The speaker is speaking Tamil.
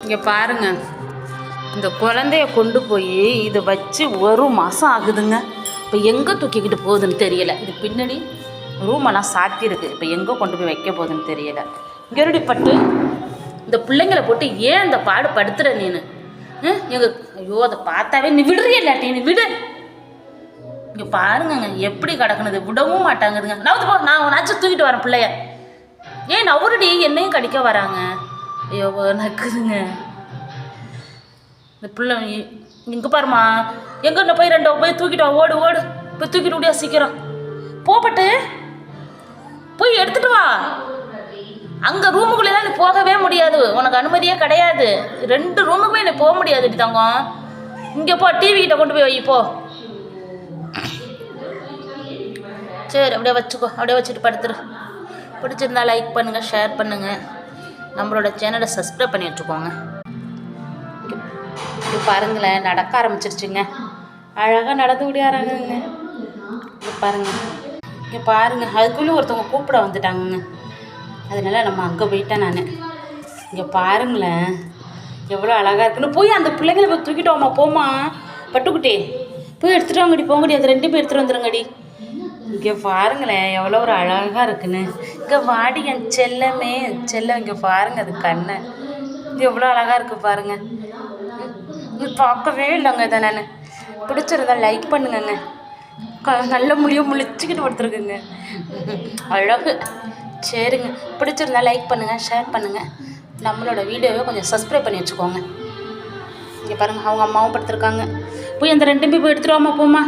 இங்கே பாருங்க, இந்த குழந்தைய கொண்டு போய் இதை வச்சு 1 மாதம் ஆகுதுங்க. இப்போ எங்கே தூக்கிக்கிட்டு போகுதுன்னு தெரியலை. இது பின்னாடி ரூமெல்லாம் சாத்தியிருக்கு. இப்போ எங்கே கொண்டு போய் வைக்க போகுதுன்னு தெரியலை. இங்கே பட்டு இந்த பிள்ளைங்களை போட்டு ஏன் இந்த பாடு படுத்துற நீனு? எங்கள் ஐயோ, அதை பார்த்தாவே நீ விடுறிய இல்லாட்டி நீ விடு. இங்கே பாருங்கங்க எப்படி கிடக்குனது, விடவும் மாட்டாங்குதுங்க. நவுத்து போ, நான் உன்னாச்சும் தூக்கிட்டு வரேன் பிள்ளைய. ஏன் நவுருடி, என்னையும் கடிக்க வராங்க. ஐயோ நக்குதுங்க இந்த பிள்ளை. இங்கே பாருமா, எங்கே போய் 2 போய் தூக்கிட்டு வா, ஓடு ஓடு போய் தூக்கிட்டு விடியா சீக்கிரம். போப்பட்டு போய் எடுத்துட்டு வா. அங்கே ரூமுக்குள்ளேலாம் நீ போகவே முடியாது, உனக்கு அனுமதியே கிடையாது. 2 ரூமுக்குமே நீ போக முடியாது தங்கம். இங்கே போ, டிவி கிட்ட கொண்டு போய் வை போ. சரி அப்படியே வச்சுக்கோ, அப்படியே வச்சுட்டு படுத்துரு. பிடிச்சிருந்தா லைக் பண்ணுங்கள், ஷேர் பண்ணுங்கள், நம்மளோட சேனலை சப்ஸ்கிரைப் பண்ணி வச்சுக்கோங்க. இது பாருங்களேன், நடக்க ஆரம்பிச்சிருச்சுங்க. அழகாக நடந்து விடியாராங்கங்க. இது பாருங்கள், இங்கே பாருங்கள், அதுக்குள்ளே ஒருத்தவங்க கூப்பிட வந்துட்டாங்கங்க. அதனால் நம்ம அங்கே போயிட்டேன் நான். இங்கே பாருங்களேன் எவ்வளோ அழகாக இருக்குன்னு. போய் அந்த பிள்ளைங்களை போய் தூக்கிட்டு வாமா, போமா பட்டுக்குட்டி, போய் எடுத்துகிட்டு வாங்கடி, போங்கடி, அது 2 போய் எடுத்துகிட்டு வந்துடுங்கடி. இங்கே பாருங்களேன் எவ்வளோ ஒரு அழகாக இருக்குன்னு. இங்கே வாடி என் செல்லமே செல்லம். இங்கே பாருங்கள் அது கண்ணை, இது எவ்வளோ அழகாக இருக்குது பாருங்கள். இது பார்க்கவே இல்லைங்க இதை நான். பிடிச்சிருந்தா லைக் பண்ணுங்கங்க. நல்ல முடியும் முழிச்சிக்கிட்டு கொடுத்துருக்குங்க, அழகு. சரிங்க, பிடிச்சிருந்தா லைக் பண்ணுங்கள், ஷேர் பண்ணுங்கள், நம்மளோட வீடியோவை கொஞ்சம் சப்ஸ்கிரைப் பண்ணி வச்சுக்கோங்க. இங்கே பாருங்கள், அவங்க அம்மாவும் படுத்துருக்காங்க. போய் அந்த 2 போய் எடுத்துகிட்டு வாமா, போமா.